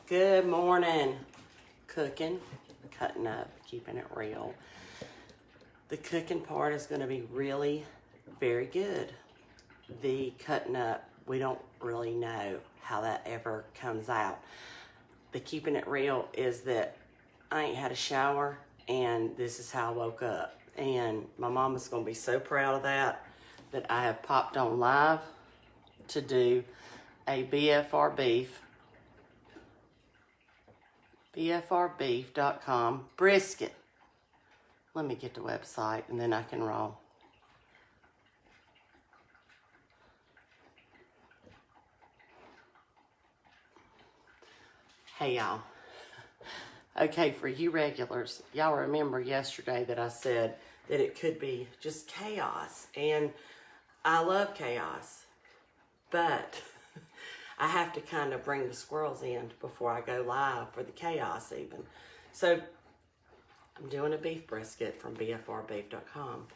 Good morning. Cooking, cutting up, keeping it real. The cooking part is going to be really very good. The cutting up, we don't really know how that ever comes out. The keeping it real is that I ain't had a shower and this is how I woke up. And my mama's going to be so proud of that I have popped on live to do a BFRbeef.com brisket. Let me get the website and then I can roll. Hey y'all. Okay, for you regulars, y'all remember yesterday that I said that it could be just chaos, and I love chaos, but I have to kind of bring the squirrels in before I go live for the chaos even. So I'm doing a beef brisket from BFRbeef.com,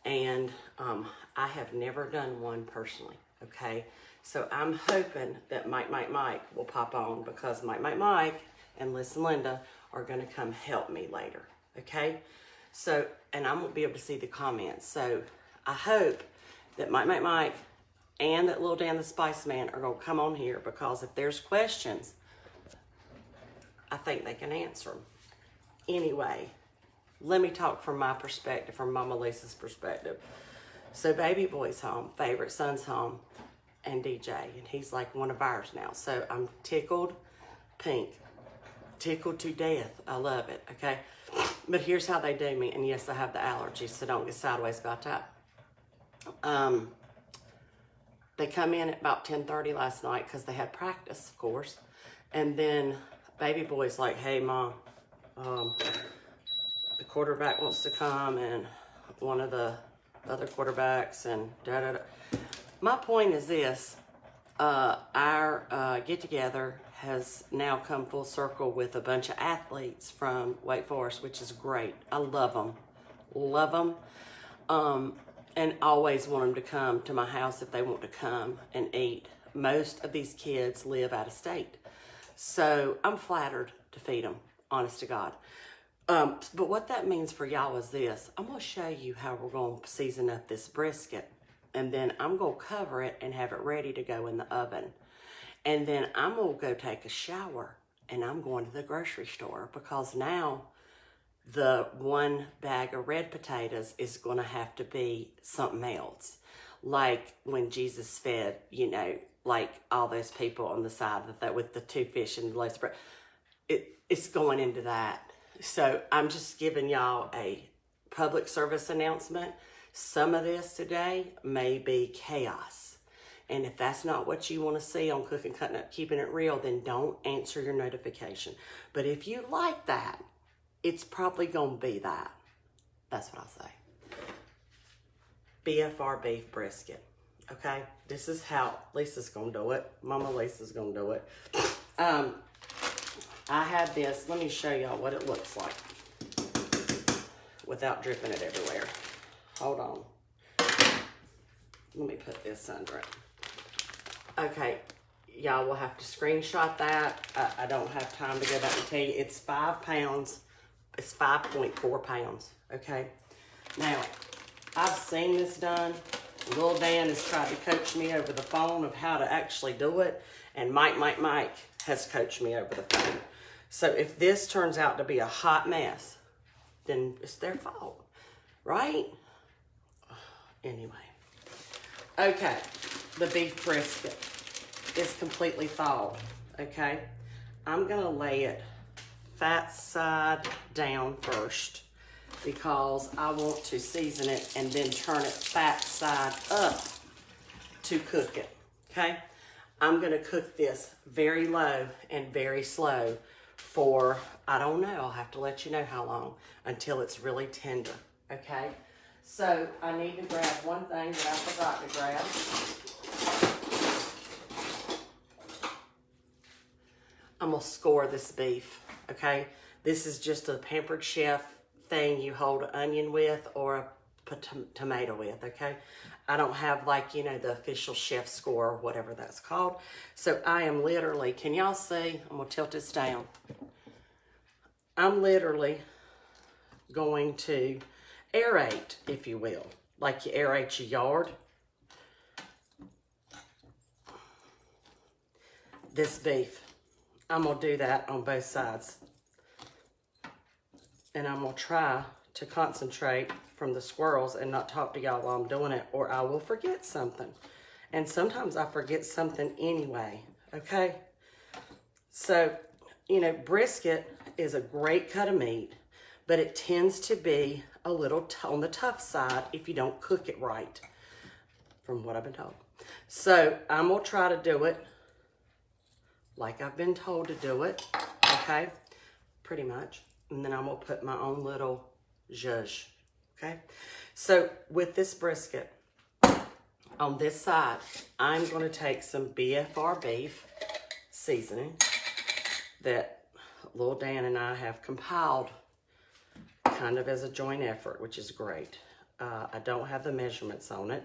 and I have never done one personally, okay? So I'm hoping that Mike will pop on, because Mike and Liz and Linda are gonna come help me later, okay? So, and I won't be able to see the comments. So I hope that Mike and that little Dan the Spice Man are gonna come on here, because if there's questions, I think they can answer them. Anyway, let me talk from my perspective, from Mama Lisa's perspective. So baby boy's home, favorite son's home, and DJ, and he's like one of ours now. So I'm tickled pink, tickled to death. I love it, okay? But here's how they do me, and yes, I have the allergies, so don't get sideways about that. They come in at about 10:30 last night because they had practice, of course. And then baby boy's like, hey, Mom, the quarterback wants to come, and one of the other quarterbacks, and da-da-da. My point is this. Our get-together has now come full circle with a bunch of athletes from Wake Forest, which is great. I love them. And always want them to come to my house if they want to come and eat. Most of these kids live out of state. So I'm flattered to feed them, honest to God. But what that means for y'all is this. I'm going to show you how we're going to season up this brisket. And then I'm going to cover it and have it ready to go in the oven. And then I'm going to go take a shower. And I'm going to the grocery store, because now the one bag of red potatoes is going to have to be something else. Like when Jesus fed, you know, like all those people on the side of that with the 2 fish and the loaves of bread. It's going into that. So I'm just giving y'all a public service announcement. Some of this today may be chaos. And if that's not what you want to see on Cooking, Cutting Up, Keeping It Real, then don't answer your notification. But if you like that, it's probably going to be that. That's what I'll say. BFR beef brisket. Okay? This is how Lisa's going to do it. Mama Lisa's going to do it. I have this. Let me show y'all what it looks like without dripping it everywhere. Hold on. Let me put this under it. Okay. Y'all will have to screenshot that. I don't have time to go back and tell you. It's 5 pounds. It's 5.4 pounds, okay? Now, I've seen this done. Little Dan has tried to coach me over the phone of how to actually do it, and Mike has coached me over the phone. So if this turns out to be a hot mess, then it's their fault, right? Anyway. Okay, the beef brisket is completely thawed, okay? I'm gonna lay it fat side down first, because I want to season it and then turn it fat side up to cook it, okay? I'm gonna cook this very low and very slow for, I don't know, I'll have to let you know how long, until it's really tender, okay? So I need to grab one thing that I forgot to grab. I'm gonna score this beef, okay? This is just a Pampered Chef thing you hold an onion with, or a put tomato with, okay? I don't have like, you know, the official chef score or whatever that's called. So I am literally, can y'all see? I'm gonna tilt this down. I'm literally going to aerate, if you will, like you aerate your yard. This beef, I'm gonna do that on both sides. And I'm gonna try to concentrate from the squirrels and not talk to y'all while I'm doing it, or I will forget something. And sometimes I forget something anyway, okay? So, you know, brisket is a great cut of meat, but it tends to be a little on the tough side if you don't cook it right, from what I've been told. So I'm gonna try to do it like I've been told to do it, okay? Pretty much. And then I'm gonna put my own little zhuzh, okay? So with this brisket, on this side, I'm gonna take some BFR beef seasoning that Lil Dan and I have compiled kind of as a joint effort, which is great. I don't have the measurements on it.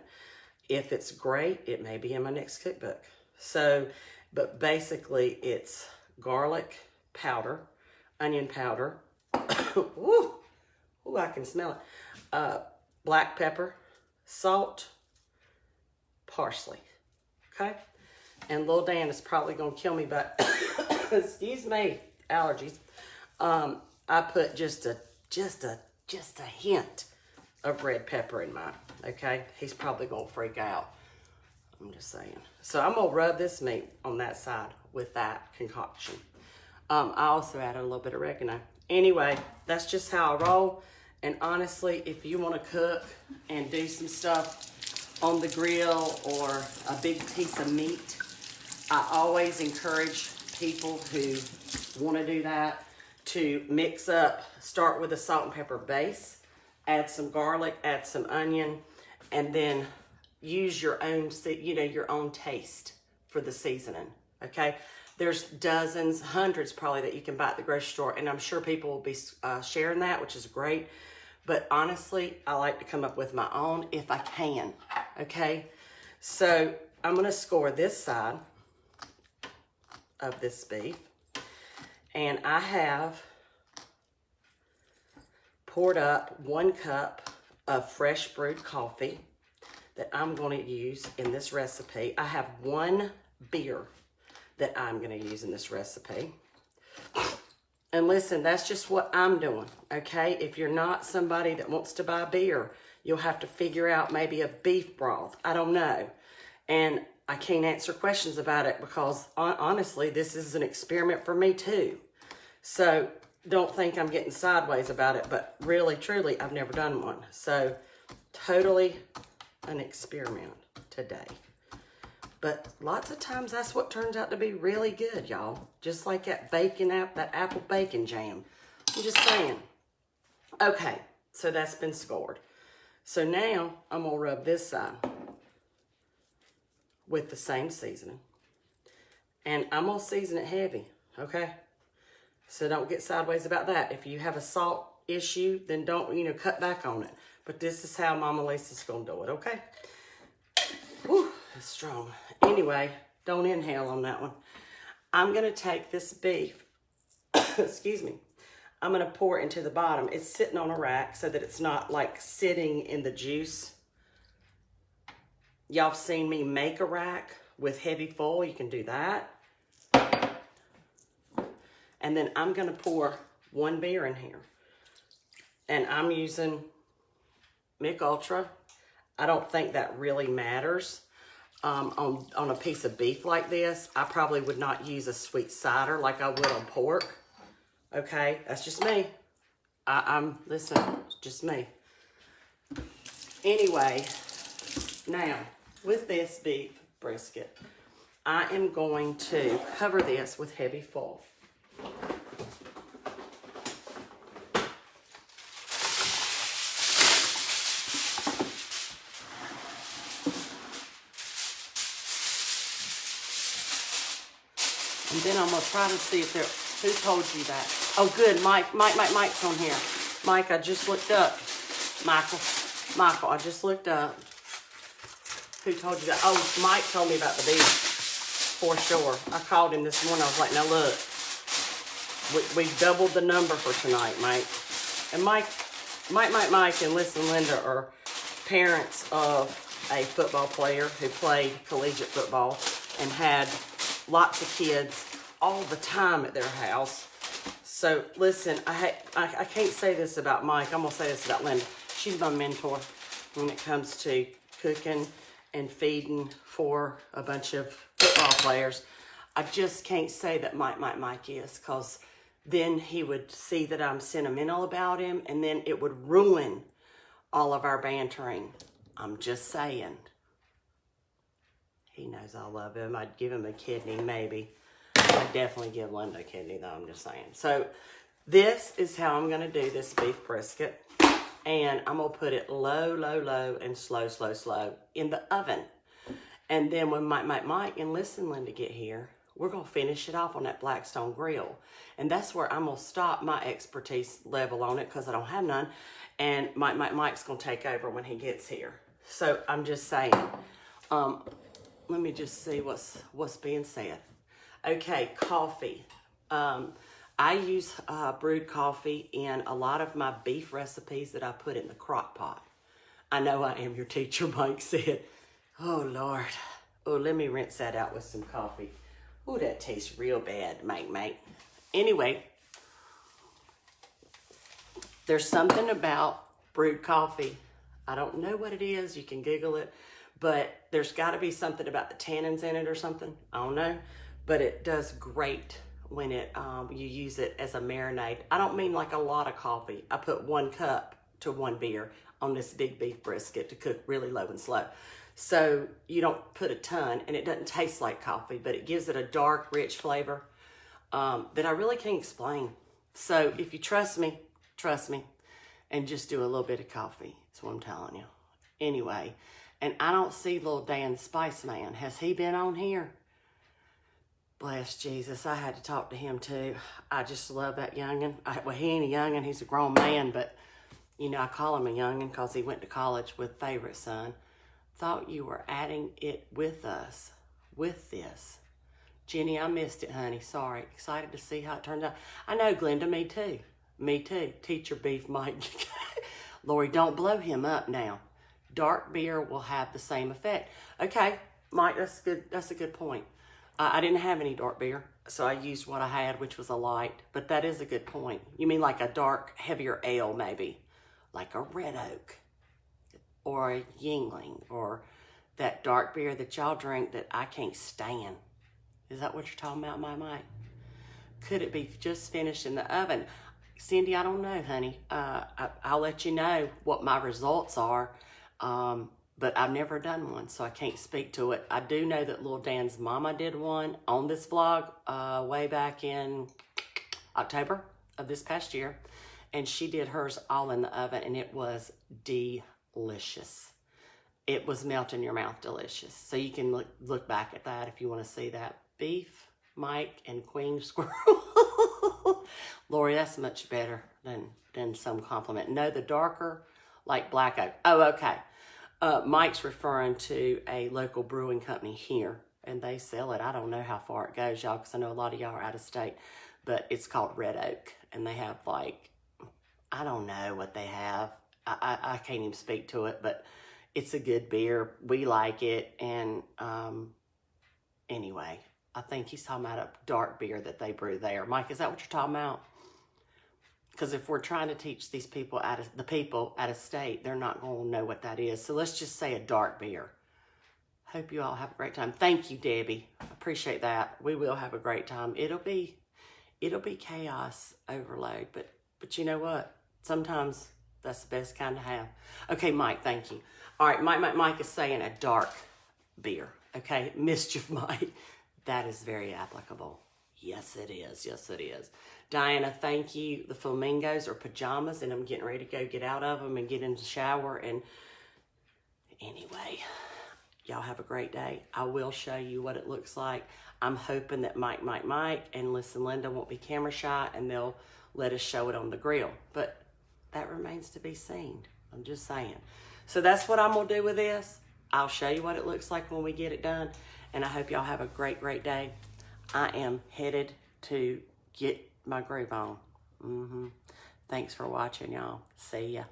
If it's great, it may be in my next cookbook. So, but basically it's garlic powder, onion powder, ooh, I can smell it, black pepper, salt, parsley, okay? And Lil Dan is probably gonna kill me, but excuse me, allergies. I put just a hint of red pepper in mine, okay? He's probably gonna freak out. I'm just saying. So I'm gonna rub this meat on that side with that concoction. I also added a little bit of oregano. Anyway, that's just how I roll. And honestly, if you wanna cook and do some stuff on the grill or a big piece of meat, I always encourage people who wanna do that to mix up, start with a salt and pepper base, add some garlic, add some onion, and then use your own, you know, your own taste for the seasoning, okay? There's dozens, hundreds probably that you can buy at the grocery store, and I'm sure people will be sharing that, which is great. But honestly, I like to come up with my own if I can, okay? So I'm gonna score this side of this beef, and I have poured up 1 cup of fresh brewed coffee that I'm going to use in this recipe. I have 1 beer that I'm going to use in this recipe. And listen, that's just what I'm doing, okay? If you're not somebody that wants to buy beer, you'll have to figure out maybe a beef broth. I don't know. And I can't answer questions about it because honestly, this is an experiment for me too. So don't think I'm getting sideways about it, but really, truly, I've never done one. So totally an experiment today. But lots of times that's what turns out to be really good, y'all. Just like that that apple bacon jam. I'm just saying. Okay, so that's been scored. So now I'm gonna rub this side with the same seasoning. And I'm gonna season it heavy, okay? So don't get sideways about that. If you have a salt issue, then don't, you know, cut back on it. But this is how Mama Lisa's gonna do it, okay? Whew, it's strong. Anyway, don't inhale on that one. I'm gonna take this beef, excuse me, I'm gonna pour it into the bottom. It's sitting on a rack so that it's not like sitting in the juice. Y'all have seen me make a rack with heavy foil. You can do that. And then I'm gonna pour 1 beer in here. And I'm using Mick Ultra. I don't think that really matters on a piece of beef like this. I probably would not use a sweet cider like I would on pork. Okay, that's just me. Listen, it's just me. Anyway, now with this beef brisket, I am going to cover this with heavy foil. And then I'm gonna try to see if who told you that? Oh, good, Mike's on here. Mike, I just looked up. Michael, Michael, I just looked up. Who told you that? Oh, Mike told me about the beef, for sure. I called him this morning. I was like, now look, we doubled the number for tonight, Mike. And Mike, and Liz and Linda are parents of a football player who played collegiate football and had lots of kids all the time at their house. So listen, I can't say this about Mike. I'm gonna say this about Linda. She's my mentor when it comes to cooking and feeding for a bunch of football players. I just can't say that Mike is, because then he would see that I'm sentimental about him, and then it would ruin all of our bantering. I'm just saying. He knows I love him. I'd give him a kidney, maybe. I'd definitely give Linda a kidney, though, I'm just saying. So this is how I'm going to do this beef brisket. And I'm going to put it low, low, low, and slow, slow, slow in the oven. And then when Mike and Listen Linda get here, we're going to finish it off on that Blackstone grill. And that's where I'm going to stop my expertise level on it, because I don't have none. And Mike's going to take over when he gets here. So I'm just saying. Let me just see what's being said. Okay, coffee. I use brewed coffee in a lot of my beef recipes that I put in the crock pot. I know I am your teacher, Mike said. Oh, Lord. Oh, let me rinse that out with some coffee. Oh, that tastes real bad, mate. Anyway, there's something about brewed coffee. I don't know what it is. You can Google it. But there's got to be something about the tannins in it or something. I don't know. But it does great when you use it as a marinade. I don't mean like a lot of coffee. I put 1 cup to 1 beer on this big beef brisket to cook really low and slow. So you don't put a ton, and it doesn't taste like coffee, but it gives it a dark, rich flavor that I really can't explain. So if you trust me, and just do a little bit of coffee. That's what I'm telling you. Anyway, and I don't see little Dan Spice Man. Has he been on here? Bless Jesus, I had to talk to him too. I just love that youngin'. Well, he ain't a youngin', he's a grown man, but, you know, I call him a youngin' because he went to college with favorite son. Thought you were adding it with us, with this. Jenny, I missed it, honey, sorry. Excited to see how it turns out. I know, Glenda, me too. Me too. Teacher Beef Mike. Lori, don't blow him up now. Dark beer will have the same effect. Okay, Mike, that's good. That's a good point. I didn't have any dark beer, so I used what I had, which was a light. But that is a good point. You mean like a dark, heavier ale, maybe? Like a Red Oak or a Yingling or that dark beer that y'all drink that I can't stand. Is that what you're talking about, my Mike? Could it be just finished in the oven? Cindy, I don't know, honey. I'll let you know what my results are. But I've never done one, so I can't speak to it. I do know that Lil Dan's mama did one on this vlog way back in October of this past year. And she did hers all in the oven, and it was delicious. It was melt in your mouth delicious. So you can look back at that if you want to see that. Beef, Mike, and Queen Squirrel. Lori, that's much better than some compliment. No, the darker, like Black Oak. Oh, okay. Mike's referring to a local brewing company here, and they sell it. I don't know how far it goes, y'all, because I know a lot of y'all are out of state, but it's called Red Oak, and they have, like, I don't know what they have. I can't even speak to it, but it's a good beer. We like it, and anyway, I think he's talking about a dark beer that they brew there. Mike, is that what you're talking about? Because if we're trying to teach these people out of state, they're not going to know what that is. So let's just say a dark beer. Hope you all have a great time. Thank you, Debbie. Appreciate that. We will have a great time. It'll be chaos overload, but you know what? Sometimes that's the best kind to have. Okay, Mike, thank you. All right, Mike is saying a dark beer. Okay, Mischief Mike. That is very applicable. Yes, it is. Yes, it is. Diana, thank you. The flamingos are pajamas, and I'm getting ready to go get out of them and get in the shower. And anyway, y'all have a great day. I will show you what it looks like. I'm hoping that Mike, and Listen Linda won't be camera shy, and they'll let us show it on the grill. But that remains to be seen. I'm just saying. So that's what I'm gonna do with this. I'll show you what it looks like when we get it done. And I hope y'all have a great, great day. I am headed to get my groove on. Thanks for watching, y'all. See ya.